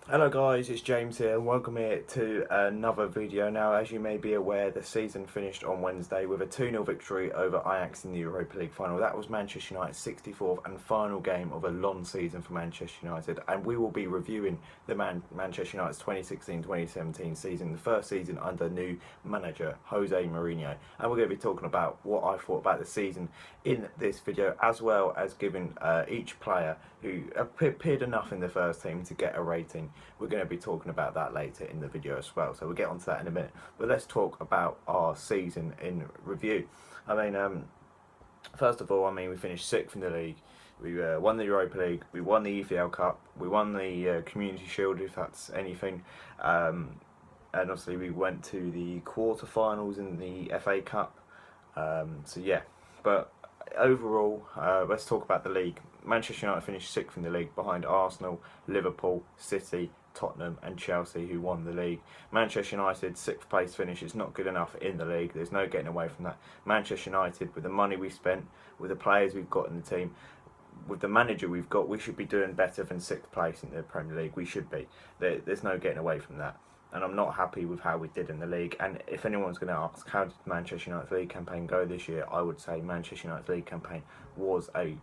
Hello guys, it's James here and welcome here to another video. Now, as you may be aware, the season finished on Wednesday with a 2-0 victory over Ajax in the Europa League final. That was Manchester United's 64th and final game of a long season for Manchester United, and we will be reviewing the Manchester United's 2016-2017 season, the first season under new manager Jose Mourinho. And we're going to be talking about what I thought about the season in this video, as well as giving each player who appeared enough in the first team to get a rating. We're going to be talking about that later in the video as well, so we'll get onto that in a minute. But let's talk about our season in review. First of all, we finished 6th in the league. We won the Europa League, we won the EFL Cup, we won the Community Shield, if that's anything. And obviously we went to the quarter-finals in the FA Cup. So yeah, but overall, let's talk about the league. Manchester United finished 6th in the league behind Arsenal, Liverpool, City, Tottenham and Chelsea, who won the league. Manchester United 6th place finish is not good enough in the league. There's no getting away from that. Manchester United, with the money we spent, with the players we've got in the team, with the manager we've got, we should be doing better than 6th place in the Premier League. We should be. There's no getting away from that. And I'm not happy with how we did in the league. And if anyone's going to ask how did Manchester United's league campaign go this year, I would say Manchester United's league campaign was a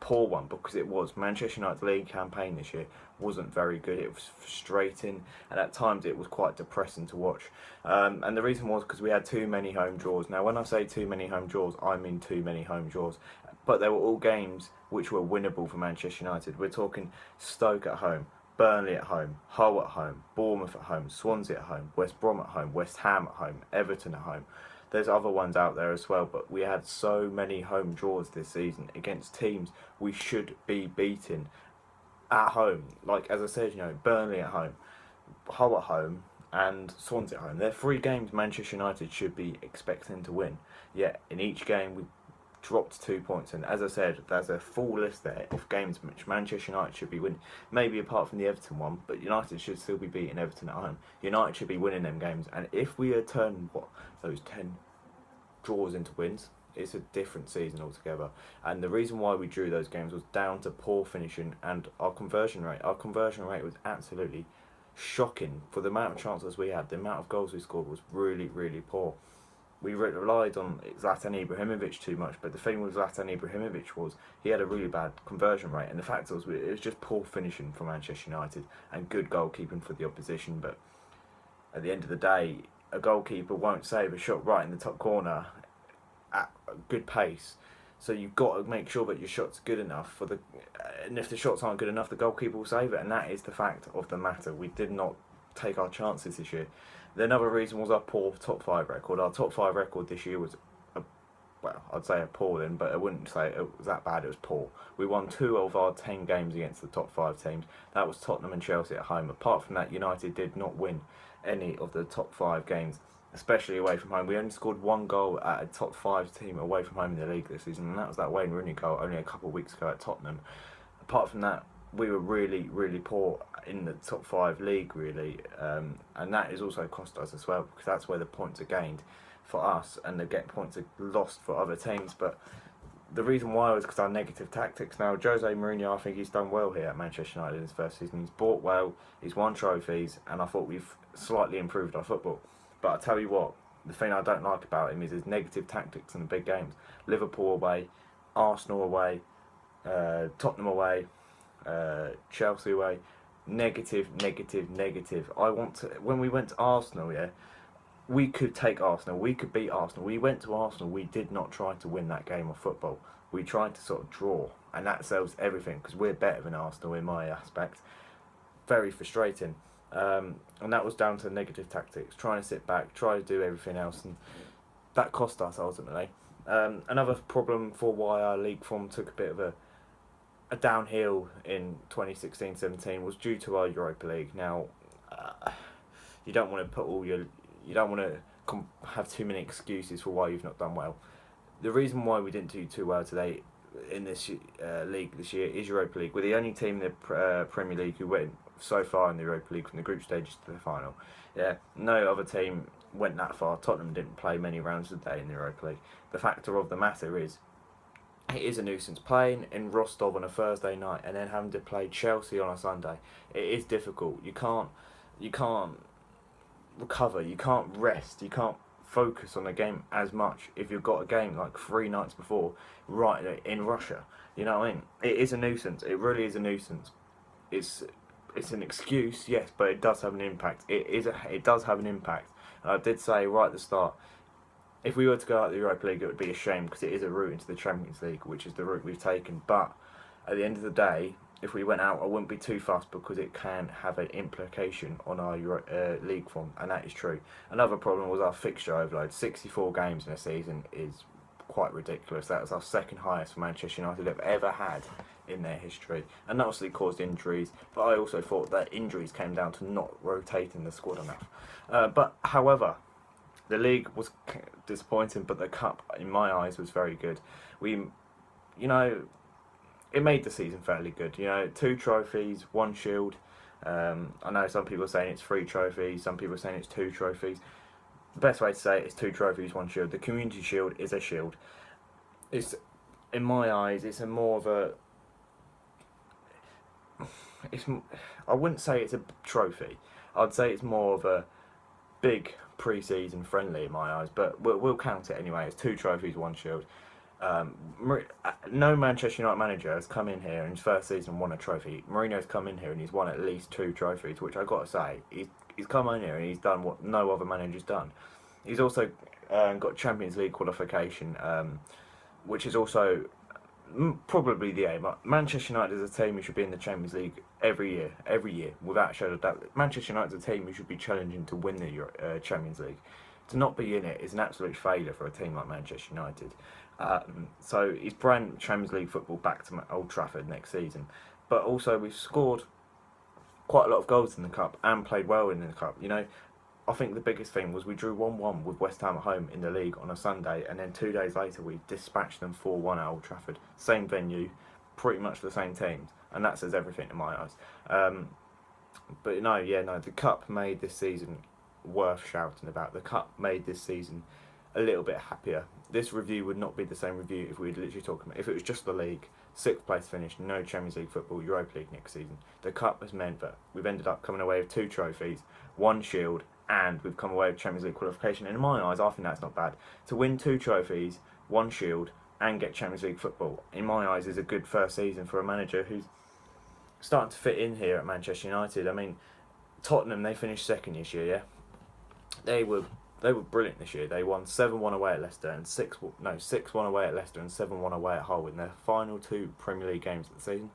poor one, because it was. Manchester United's league campaign this year wasn't very good. It was frustrating, and at times it was quite depressing to watch. And the reason was because we had too many home draws. Now, when I say too many home draws, I mean too many home draws. But they were all games which were winnable for Manchester United. We're talking Stoke at home, Burnley at home, Hull at home, Bournemouth at home, Swansea at home, West Brom at home, West Ham at home, Everton at home. There's other ones out there as well, but we had so many home draws this season against teams we should be beating at home. Like, as I said, Burnley at home, Hull at home, and Swansea at home. They're 3 games Manchester United should be expecting to win. Yet in each game we dropped 2 points, and as I said, there's a full list there of games which Manchester United should be winning. Maybe apart from the Everton one, but United should still be beating Everton at home. United should be winning them games, and if we had turned those 10 draws into wins, it's a different season altogether. And the reason why we drew those games was down to poor finishing and our conversion rate. Our conversion rate was absolutely shocking for the amount of chances we had. The amount of goals we scored was really, really poor. We relied on Zlatan Ibrahimovic too much, but the thing with Zlatan Ibrahimovic was he had a really bad conversion rate, and the fact was it was just poor finishing from Manchester United and good goalkeeping for the opposition. But at the end of the day, a goalkeeper won't save a shot right in the top corner at a good pace. So you've got to make sure that your shot's good enough and if the shots aren't good enough, the goalkeeper will save it, and that is the fact of the matter. We did not take our chances this year. Another reason was our poor top 5 record. Our top 5 record this year was, I'd say appalling, but I wouldn't say it was that bad. It was poor. We won 2 of our 10 games against the top 5 teams. That was Tottenham and Chelsea at home. Apart from that, United did not win any of the top 5 games, especially away from home. We only scored 1 goal at a top 5 team away from home in the league this season, and that was that Wayne Rooney goal only a couple of weeks ago at Tottenham. Apart from that, we were really, really poor in the top 5 league, really, and that has also cost us as well, because that's where the points are gained for us, and the get points are lost for other teams. But the reason why was because our negative tactics. Now, Jose Mourinho, I think he's done well here at Manchester United in his first season. He's bought well, he's won trophies, and I thought we've slightly improved our football. But I tell you what, the thing I don't like about him is his negative tactics in the big games. Liverpool away, Arsenal away, Tottenham away, Chelsea away. Negative, negative, negative. When we went to Arsenal, yeah, we could take Arsenal. We could beat Arsenal. We went to Arsenal. We did not try to win that game of football. We tried to sort of draw, and that sells everything because we're better than Arsenal in my aspect. Very frustrating. And that was down to negative tactics, trying to sit back, try to do everything else, and that cost us ultimately. Another problem for why our league form took a bit of a downhill in 2016-17 was due to our Europa League. Now, you don't want to you don't want to have too many excuses for why you've not done well. The reason why we didn't do too well today in this league this year is Europa League. We're the only team in the Premier League who went so far in the Europa League from the group stages to the final. Yeah, no other team went that far. Tottenham didn't play many rounds a day in the Europa League. The factor of the matter is it is a nuisance. Playing in Rostov on a Thursday night and then having to play Chelsea on a Sunday, it is difficult. You can't recover. You can't rest. You can't focus on the game as much if you've got a game like 3 nights before, right in Russia. You know what I mean? It is a nuisance. It really is a nuisance. It's it's an excuse, yes, but it does have an impact. It does have an impact. And I did say right at the start, if we were to go out the Europa League, it would be a shame because it is a route into the Champions League, which is the route we've taken. But at the end of the day, if we went out, I wouldn't be too fussed because it can have an implication on our league form, and that is true. Another problem was our fixture overload. 64 games in a season is quite ridiculous. That was our second highest for Manchester United have ever had in their history, and that obviously caused injuries. But I also thought that injuries came down to not rotating the squad enough. But however, the league was disappointing, but the cup, in my eyes, was very good. You know, it made the season fairly good. 2 trophies, 1 shield. I know some people are saying it's 3 trophies, some people are saying it's 2 trophies. The best way to say it is 2 trophies, 1 shield. The Community Shield is a shield. It's, in my eyes, it's a more of a. I wouldn't say it's a trophy. I'd say it's more of a big pre-season friendly in my eyes, but we'll count it anyway. It's 2 trophies, 1 shield. No Manchester United manager has come in here in his first season and won a trophy. Mourinho's come in here and he's won at least 2 trophies, which I got to say, he's come in here and he's done what no other manager's done. He's also got Champions League qualification, which is also probably the aim. Manchester United is a team who should be in the Champions League every year, without a shadow of doubt. Manchester United is a team who should be challenging to win the Champions League. To not be in it is an absolute failure for a team like Manchester United. So he's brand Champions League football back to Old Trafford next season. But also we've scored quite a lot of goals in the Cup and played well in the Cup. I think the biggest thing was we drew 1-1 with West Ham at home in the league on a Sunday, and then 2 days later we dispatched them 4-1 at Old Trafford. Same venue, pretty much the same teams, and that says everything in my eyes. But the Cup made this season worth shouting about. The Cup made this season a little bit happier. This review would not be the same review if we'd literally talked about if it was just the league, 6th place finish, no Champions League football, Europa League next season. The Cup has meant that we've ended up coming away with 2 trophies, 1 shield, and we've come away with Champions League qualification. And in my eyes, I think that's not bad. To win 2 trophies, 1 shield, and get Champions League football, in my eyes, is a good first season for a manager who's starting to fit in here at Manchester United. I mean, Tottenham, they finished second this year, yeah? They were brilliant this year. They won 7-1 away at Leicester and 6-1 away at Leicester and 7-1 away at Hull in their final 2 Premier League games of the season.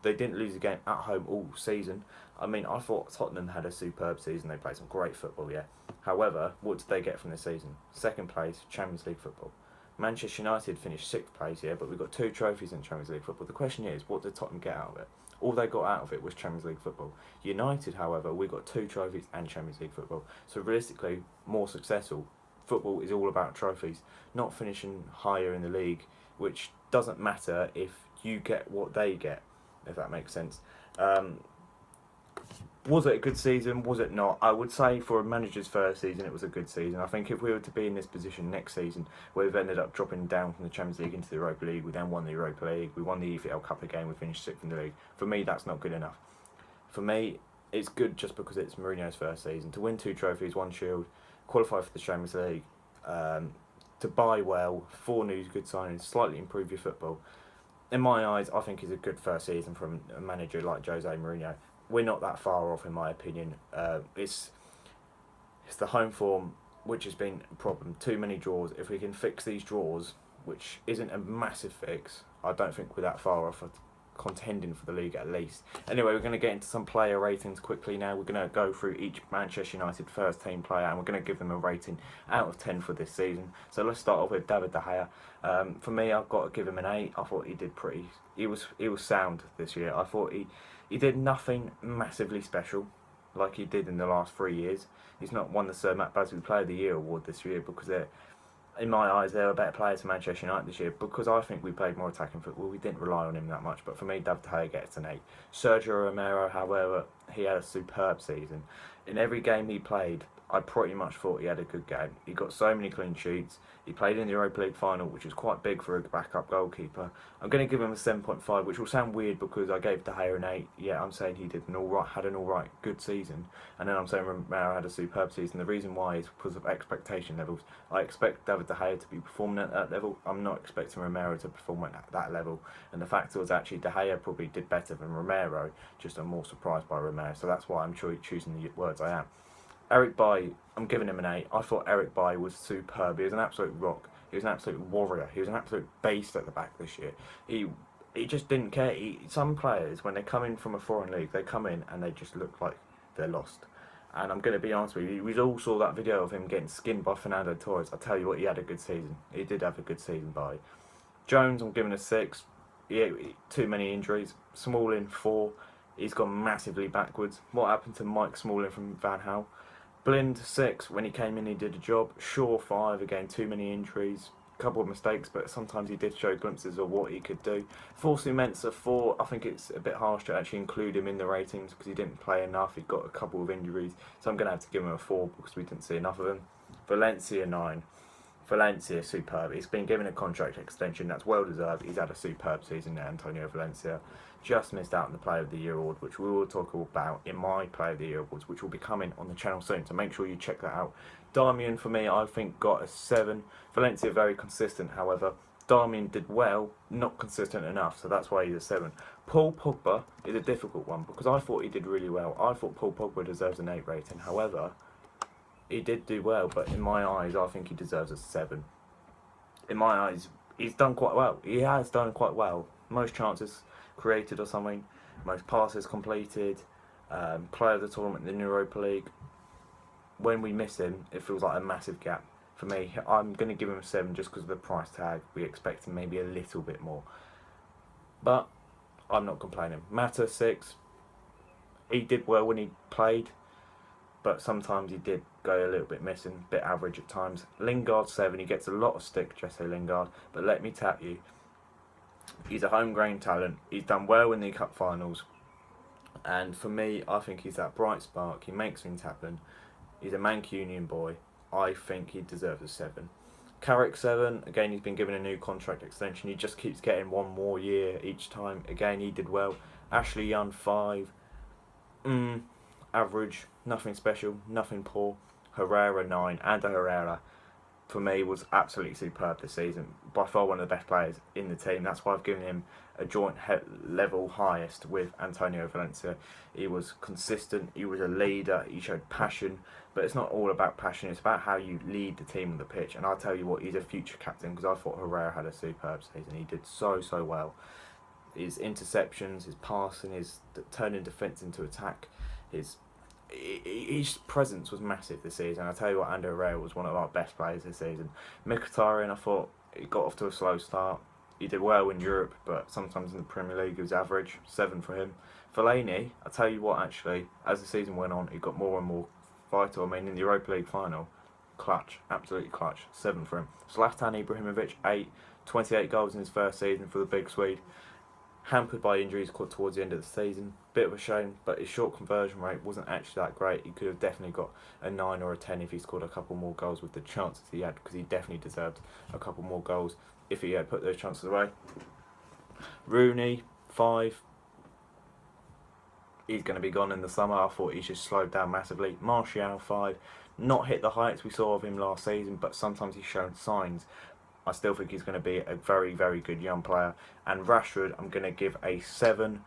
They didn't lose a game at home all season. I mean, I thought Tottenham had a superb season. They played some great football, yeah. However, what did they get from this season? 2nd place, Champions League football. Manchester United finished 6th place, yeah, but we got 2 trophies in Champions League football. The question is, what did Tottenham get out of it? All they got out of it was Champions League football. United, however, we got 2 trophies and Champions League football. So realistically, more successful. Football is all about trophies, not finishing higher in the league, which doesn't matter if you get what they get, if that makes sense. Was it a good season? Was it not? I would say for a manager's first season, it was a good season. I think if we were to be in this position next season, where we've ended up dropping down from the Champions League into the Europa League, we then won the Europa League, we won the EFL Cup again, we finished 6th in the league. For me, that's not good enough. For me, it's good just because it's Mourinho's first season. To win 2 trophies, 1 shield, qualify for the Champions League, to buy well, 4 new good signings, slightly improve your football. In my eyes, I think it's a good first season from a manager like Jose Mourinho. We're not that far off, in my opinion. It's the home form which has been a problem. Too many draws. If we can fix these draws, which isn't a massive fix, I don't think we're that far off of contending for the league at least. Anyway, we're going to get into some player ratings quickly now. We're going to go through each Manchester United first team player and we're going to give them a rating out of 10 for this season. So let's start off with David De Gea. For me, I've got to give him an 8. I thought he did he was sound this year. I thought he did nothing massively special like he did in the last 3 years. He's not won the Sir Matt Busby Player of the Year award this year because in my eyes, they were better players for Manchester United this year because I think we played more attacking football. We didn't rely on him that much, but for me, David De Gea gets an 8. Sergio Romero, however, he had a superb season. In every game he played, I pretty much thought he had a good game. He got so many clean sheets. He played in the Europa League final, which is quite big for a backup goalkeeper. I'm going to give him a 7.5, which will sound weird because I gave De Gea an 8. Yeah, I'm saying he had an alright, good season. And then I'm saying Romero had a superb season. The reason why is because of expectation levels. I expect David De Gea to be performing at that level. I'm not expecting Romero to perform at that level. And the fact was actually De Gea probably did better than Romero. Just I'm more surprised by Romero. So that's why I'm choosing the words I am. Eric Bailly, I'm giving him an 8. I thought Eric Bailly was superb. He was an absolute rock. He was an absolute warrior. He was an absolute beast at the back this year. He just didn't care. Some players, when they come in from a foreign league, they come in and they just look like they're lost. And I'm going to be honest with you, we all saw that video of him getting skinned by Fernando Torres. I tell you what, he had a good season. He did have a good season by. Jones, I'm giving a 6. Too many injuries. Smalling, 4. He's gone massively backwards. What happened to Mike Smalling from Van Gaal? Blind, 6. When he came in, he did a job. Shaw, 5. Again, too many injuries. Couple of mistakes, but sometimes he did show glimpses of what he could do. Forsu Mensah, 4. I think it's a bit harsh to actually include him in the ratings because he didn't play enough. He got a couple of injuries, so I'm going to have to give him a 4 because we didn't see enough of him. Valencia, 9. Valencia, superb. He's been given a contract extension. That's well deserved. He's had a superb season there, Antonio Valencia. Just missed out on the Player of the Year award, which we will talk about in my Player of the Year awards, which will be coming on the channel soon. So make sure you check that out. Darmian, for me, I think got a 7. Valencia very consistent, however. Darmian did well, not consistent enough, so that's why he's a 7. Paul Pogba is a difficult one because I thought he did really well. I thought Paul Pogba deserves an 8 rating. However, he did do well, but in my eyes, I think he deserves a 7. In my eyes, he's done quite well. He has done quite well. Most chances created or something, most passes completed, player of the tournament in the Europa League. When we miss him, it feels like a massive gap. For me, I'm going to give him a 7 just because of the price tag. We expect him maybe a little bit more. But I'm not complaining. Mata, 6. He did well when he played, but sometimes he did go a little bit missing, a bit average at times. Lingard, 7. He gets a lot of stick, Jesse Lingard, but let me tell you, he's a homegrown talent. He's done well in the cup finals, and for me, I think he's that bright spark. He makes things happen. He's a Mancunian boy. I think he deserves a 7. Carrick, 7. Again, he's been given a new contract extension. He just keeps getting one more year each time. Again, he did well. Ashley Young, 5. Average. Nothing special. Nothing poor. Herrera, 9. Ander Herrera, for me, was absolutely superb this season. By far one of the best players in the team. That's why I've given him a joint level highest with Antonio Valencia. He was consistent, he was a leader, he showed passion, but it's not all about passion, it's about how you lead the team on the pitch. And I'll tell you what, he's a future captain because I thought Herrera had a superb season. He did so well. His interceptions, his passing, his turning defence into attack, his presence was massive this season. I tell you what, Ander Herrera was one of our best players this season. Mkhitaryan, I thought he got off to a slow start. He did well in Europe, but sometimes in the Premier League he was average. 7 for him. Fellaini, I tell you what, actually, as the season went on, he got more and more vital. I mean, in the Europa League final, clutch, absolutely clutch. 7 for him. Zlatan Ibrahimovic, 8. 28 goals in his first season for the big Swede. Hampered by injuries towards the end of the season. Bit of a shame, but his short conversion rate wasn't actually that great. He could have definitely got a 9 or a 10 if he scored a couple more goals with the chances he had, because he definitely deserved a couple more goals if he had put those chances away. Rooney, 5. He's going to be gone in the summer. I thought he just slowed down massively. Martial, 5. Not hit the heights we saw of him last season, but sometimes he's shown signs. I still think he's going to be a very, very good young player. And Rashford, I'm going to give a 7.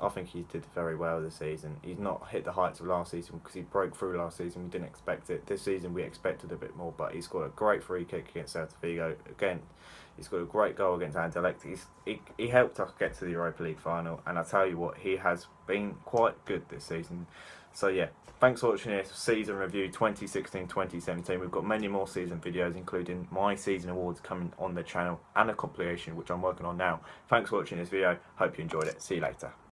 I think he did very well this season. He's not hit the heights of last season because he broke through last season. We didn't expect it. This season we expected a bit more, but he's got a great free kick against Celta Vigo. Again, he's got a great goal against Anderlecht. He helped us get to the Europa League final, and I tell you what, he has been quite good this season. So yeah, thanks for watching this season review 2016-2017. We've got many more season videos, including my season awards coming on the channel and a compilation which I'm working on now. Thanks for watching this video. Hope you enjoyed it. See you later.